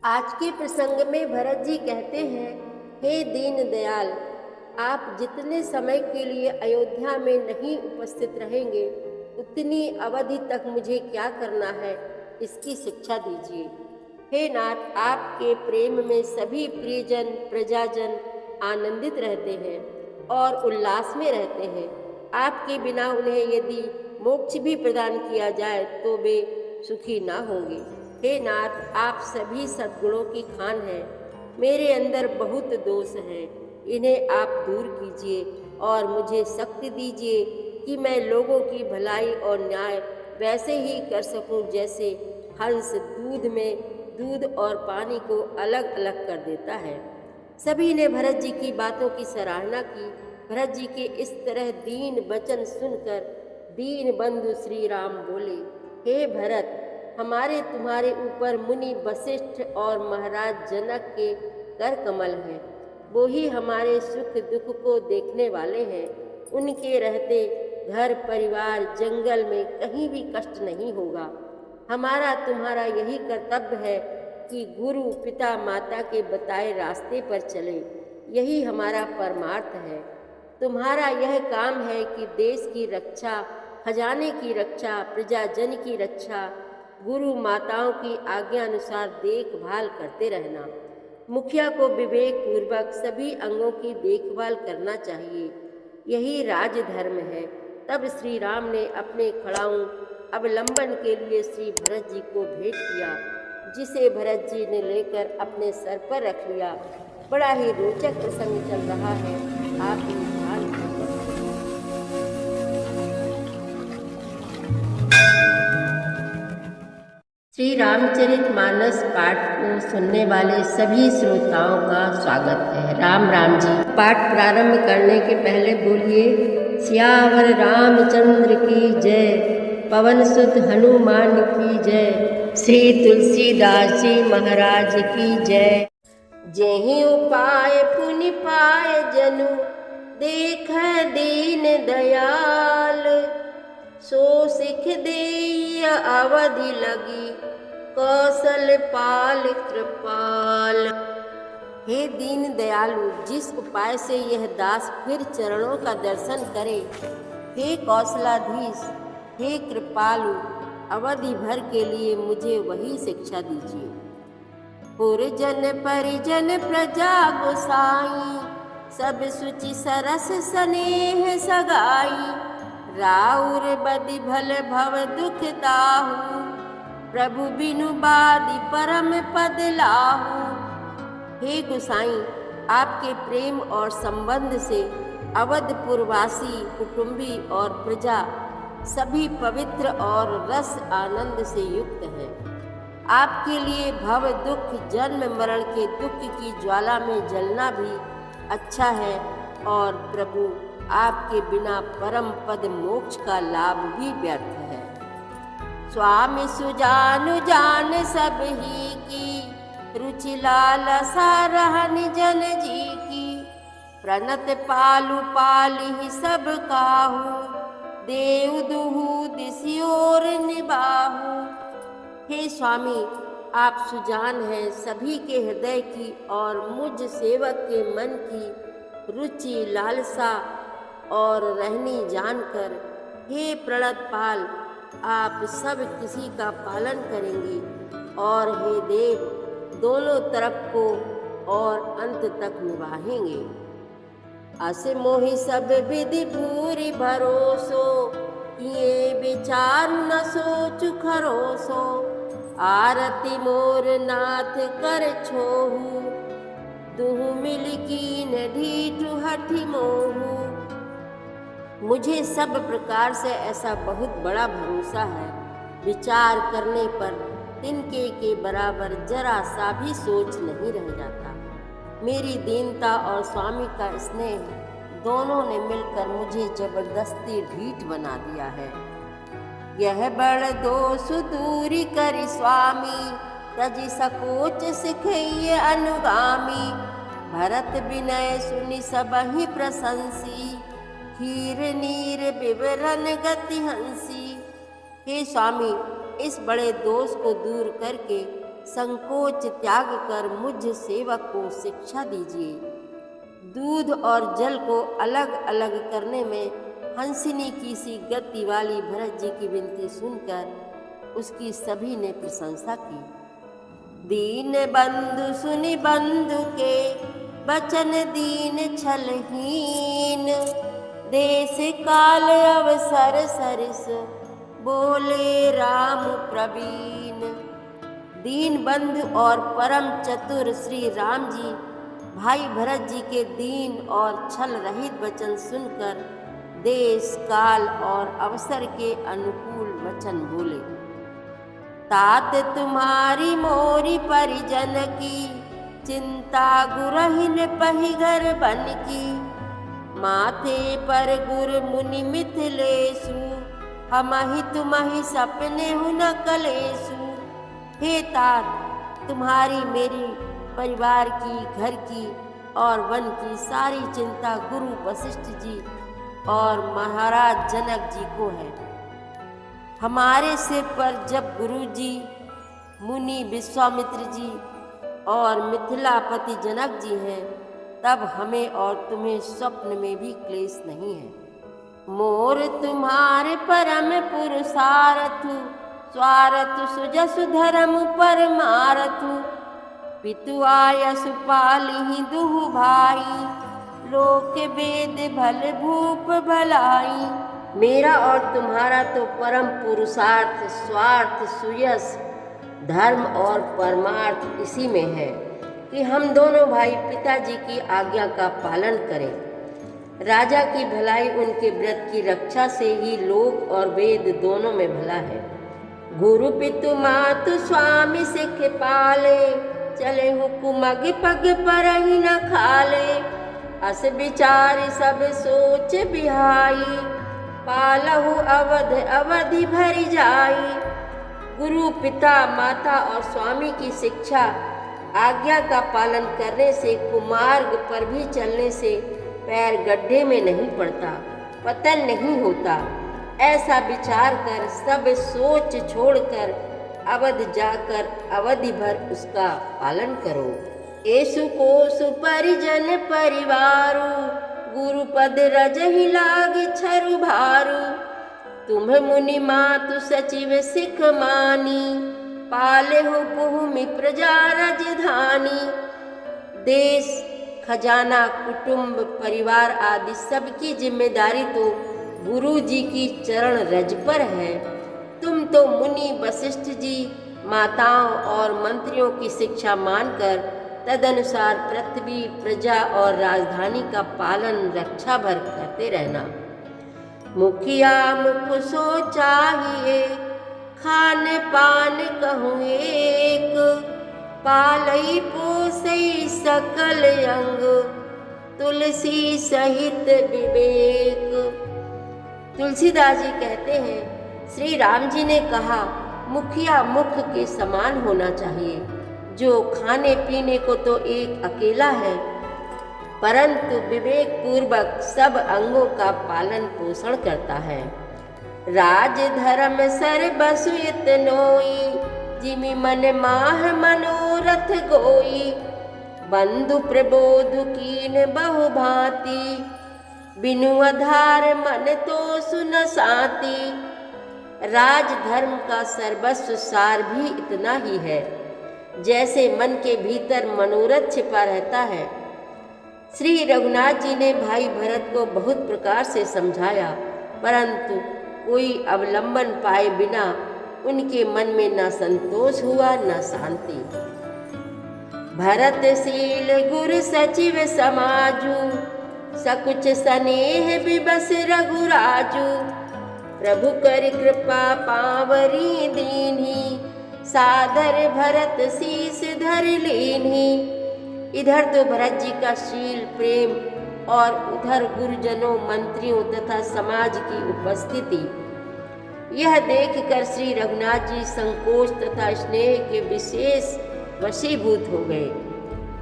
आज के प्रसंग में भरत जी कहते हैं, हे दीन दयाल, आप जितने समय के लिए अयोध्या में नहीं उपस्थित रहेंगे, उतनी अवधि तक मुझे क्या करना है, इसकी शिक्षा दीजिए। हे नाथ, आपके प्रेम में सभी प्रियजन प्रजाजन आनंदित रहते हैं और उल्लास में रहते हैं। आपके बिना उन्हें यदि मोक्ष भी प्रदान किया जाए तो वे सुखी ना होंगे। हे नाथ, आप सभी सद्गुणों की खान हैं। मेरे अंदर बहुत दोष हैं, इन्हें आप दूर कीजिए और मुझे शक्ति दीजिए कि मैं लोगों की भलाई और न्याय वैसे ही कर सकूं जैसे हंस दूध में दूध और पानी को अलग अलग कर देता है। सभी ने भरत जी की बातों की सराहना की। भरत जी के इस तरह दीन वचन सुनकर दीन बंधु श्री राम बोले, हे भरत, हमारे तुम्हारे ऊपर मुनि वशिष्ठ और महाराज जनक के कर कमल हैं। वो ही हमारे सुख दुख को देखने वाले हैं। उनके रहते घर परिवार जंगल में कहीं भी कष्ट नहीं होगा। हमारा तुम्हारा यही कर्तव्य है कि गुरु पिता माता के बताए रास्ते पर चले। यही हमारा परमार्थ है। तुम्हारा यह काम है कि देश की रक्षा, खजाने की रक्षा, प्रजाजन की रक्षा, गुरु माताओं की आज्ञा अनुसार देखभाल करते रहना। मुखिया को विवेक पूर्वक सभी अंगों की देखभाल करना चाहिए। यही राजधर्म है। तब श्री राम ने अपने खड़ाऊं अवलंबन के लिए श्री भरत जी को भेंट किया, जिसे भरत जी ने लेकर अपने सर पर रख लिया। बड़ा ही रोचक प्रसंग चल रहा है, आप भी ध्यान करें। श्री रामचरितमानस पाठ को सुनने वाले सभी श्रोताओं का स्वागत है। राम राम जी। पाठ प्रारंभ करने के पहले बोलिए, सियावर रामचंद्र की जय, पवन सुत हनुमान की जय, श्री तुलसीदास जी महाराज की जय। जेहि उपाय पुनि पाय जनु, देख दीन दयाल, सो सिख देय अवधि लगी, कौशल पाल कृपाल। हे दीन दयालु, जिस उपाय से यह दास फिर चरणों का दर्शन करे, हे कौशलाधीश, हे कृपालु, अवधि भर के लिए मुझे वही शिक्षा दीजिए। पुरजन परिजन प्रजा गोसाई, सब सुचि सरस स्नेह सगाई, राउर बदि भल भव दुख दाहु, प्रभु बिनु बादि परम पद लाहु। हे गोसाई, आपके प्रेम और संबंध से अवधपुरवासी कुटुंबी और प्रजा सभी पवित्र और रस आनंद से युक्त हैं। आपके लिए भव दुख जन्म मरण के दुख की ज्वाला में जलना भी अच्छा है, और प्रभु आपके बिना परम पद मोक्ष का लाभ भी व्यर्थ है। स्वामी सुजानु जान सब ही की, रुचि लालसा रहन जन जी की, प्रणत पालु पालि सब काहू, देव दुहु दिसियोर निबाहु। हे स्वामी, आप सुजान हैं सभी के हृदय की और मुझ सेवक के मन की रुचि लालसा और रहनी जानकर, हे प्रणत पाल, आप सब किसी का पालन करेंगे, और हे देव, दोनों तरफ को और अंत तक निभाएंगे। अस मोहि सब विधि पूरी भरोसो, ये विचार न सोचु खरोसो, आरती मोर नाथ कर छोहू, दुहु मिल कीन ढीठु हठि मोहू। मुझे सब प्रकार से ऐसा बहुत बड़ा भरोसा है, विचार करने पर तिनके के बराबर जरा सा भी सोच नहीं रह जाता। मेरी दीनता और स्वामी का स्नेह दोनों ने मिलकर मुझे जबरदस्ती ढीठ बना दिया है। यह बड़ दोष दूरी करि स्वामी, तजि सकोच सिखइये अनुगामी, भरत विनय सुनि सबहि प्रशंसी, खीर नीर विवरण गति हंसी। हे स्वामी, इस बड़े दोष को दूर करके संकोच त्याग कर मुझ सेवक को शिक्षा दीजिए। दूध और जल को अलग अलग करने में हंसिनी की सी गति वाली भरत जी की विनती सुनकर उसकी सभी ने प्रशंसा की। दीन बंधु सुनि बंधु के बचन दीन छलहीन, देश काल अवसर सरिस बोले राम प्रवीण। दीन बंधु और परम चतुर श्री राम जी भाई भरत जी के दीन और छल रहित वचन सुनकर देश काल और अवसर के अनुकूल वचन बोले। तात तुम्हारी मोरी परिजन की, चिंता गुरहिन पही घर बन की। माथे पर गुर मुनि मिथिलेशु, हमहि तुम्हि सपने हु न कलेशु। हे तात, तुम्हारी मेरी परिवार की, घर की और वन की सारी चिंता गुरु वशिष्ठ जी और महाराज जनक जी को है। हमारे सिर पर जब गुरु जी, मुनि विश्वामित्र जी और मिथिलापति जनक जी हैं, तब हमें और तुम्हें स्वप्न में भी क्लेश नहीं है। मोर तुम्हारे परम पुरुषार्थु, स्वार्थु सुजसु धर्म परमार्थु। पितु आयसु पालिहि दुहु भाई, लोक वेद भल भूप भलाई। मेरा और तुम्हारा तो परम पुरुषार्थ, स्वार्थ, सुयस, धर्म और परमार्थ इसी में है कि हम दोनों भाई पिताजी की आज्ञा का पालन करें। राजा की भलाई उनके व्रत की रक्षा से ही लोक और वेद दोनों में भला है। गुरु पितु मातु स्वामी सिख पाले, चले हुकुम अग पग पर ही न खाले। अस विचार सब सोच बिहाई, पालहु अवध अवधि भरि जाई। गुरु पिता माता और स्वामी की शिक्षा आज्ञा का पालन करने से, कुमार्ग पर भी चलने से पैर गड्ढे में नहीं पड़ता, पतन नहीं होता। ऐसा विचार कर सब सोच छोड़कर अवध जाकर अवधि भर उसका पालन करो। एसु कोसु परिजन परिवारु, गुरुपद रजहि लाग छरु भारू। तुम्ह मुनि मातु सचिव सिख मानी, पाले हो भूमि प्रजा राजधानी। देश, खजाना, कुटुंब, परिवार आदि सबकी जिम्मेदारी तो गुरु जी की चरण रज पर है। तुम तो मुनि वशिष्ठ जी, माताओं और मंत्रियों की शिक्षा मानकर तदनुसार पृथ्वी, प्रजा और राजधानी का पालन रक्षा भर करते रहना। मुखिया मुख सो चाहिए, खान पान कहूँ एक। पालई पोसई सकल अंग, तुलसी सहित विवेक। तुलसीदास जी कहते हैं, श्री राम जी ने कहा, मुखिया मुख के समान होना चाहिए, जो खाने पीने को तो एक अकेला है, परंतु विवेक पूर्वक सब अंगों का पालन पोषण करता है। राज धर्म सर्वसु इतनोई, जिमि मन माह मनोरथ गोई। बंधु प्रबोध कीन बहु भांति, बिनु आधार मन तो सुन साती। राज धर्म का सर्वस्व सार भी इतना ही है, जैसे मन के भीतर मनोरथ छिपा रहता है। श्री रघुनाथ जी ने भाई भरत को बहुत प्रकार से समझाया, परंतु कोई अवलंबन पाए बिना उनके मन में न संतोष हुआ न शांति। भरतशील गुरु सचिव समाजू, सकुच स्नेह विबस रघुराजू। प्रभु कर कृपा पावरी दीन्ही, सादर भरत शीस धर लीन्ही। इधर तो भरत जी का शील प्रेम और उधर गुरुजनों, मंत्रियों तथा समाज की उपस्थिति, यह देखकर श्री रघुनाथ जी संकोच तथा स्नेह के विशेष वशीभूत हो गए।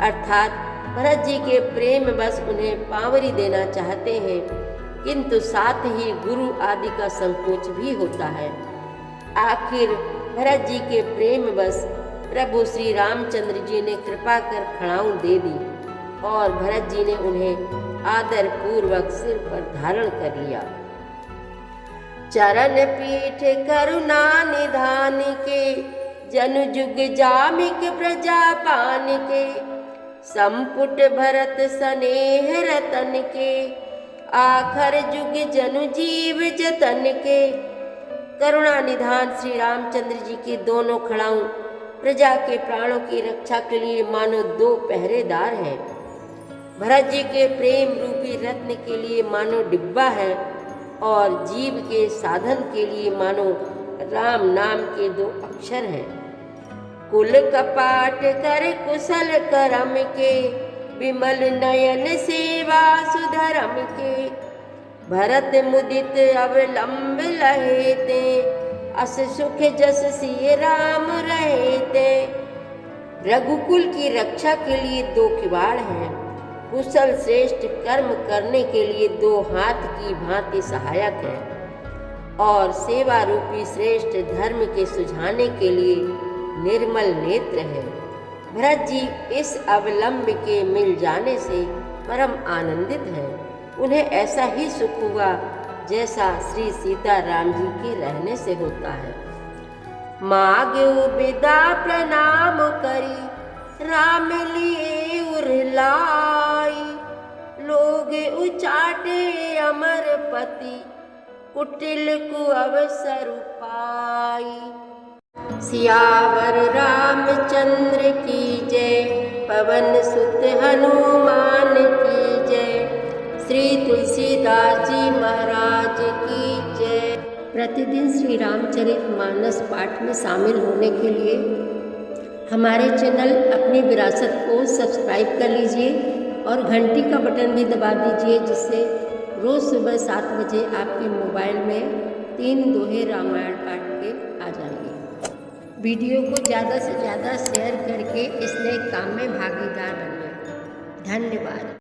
अर्थात भरत जी के प्रेम बस उन्हें पावरी देना चाहते हैं, किंतु साथ ही गुरु आदि का संकोच भी होता है। आखिर भरत जी के प्रेम बस प्रभु श्री रामचंद्र जी ने कृपा कर खड़ाऊं दे दी और भरत जी ने उन्हें आदर पूर्वक सिर पर धारण कर लिया। चरण पीठ करुणा निधान के, जनु जुग जामिक प्रजा पान के, संपुट भरत स्नेह रतन के, आखर जुग जनु जीव जतन के। करुणा निधान श्री रामचंद्र जी के दोनों खड़ाऊं प्रजा के प्राणों की रक्षा के लिए मानो दो पहरेदार हैं। भरत जी के प्रेम रूपी रत्न के लिए मानो डिब्बा है और जीव के साधन के लिए मानो राम नाम के दो अक्षर हैं। कुल कपाट कर कुशल करम के, विमल नयन सेवा सुधरम के। भरत मुदित अवलंब लहेते, अस सुख जस सिय राम रहते। रघुकुल की रक्षा के लिए दो किवाड़ हैं, कुशल श्रेष्ठ कर्म करने के लिए दो हाथ की भांति सहायक है और सेवा रूपी श्रेष्ठ धर्म के सुझाने के लिए निर्मल नेत्र है। भरत जी इस अवलंब के मिल जाने से परम आनंदित हैं। उन्हें ऐसा ही सुख हुआ जैसा श्री सीता राम जी के रहने से होता है। मांग्यो विदा प्रणाम करी, राम लिए उरलाई। लोग उचाटे अमर पति, कुटिल को अवसर पाई। सियावर रामचंद्र की जय, पवन सुत हनुमान की जय। श्री तुलसीदास जी महाराज की जय। प्रतिदिन श्री रामचरितमानस पाठ में शामिल होने के लिए हमारे चैनल अपनी विरासत को सब्सक्राइब कर लीजिए और घंटी का बटन भी दबा दीजिए, जिससे रोज़ सुबह 7 बजे आपके मोबाइल में 3 दोहे रामायण पाठ के आ जाएंगे। वीडियो को ज़्यादा से ज़्यादा शेयर करके इस नए काम में भागीदार बनिए। धन्यवाद।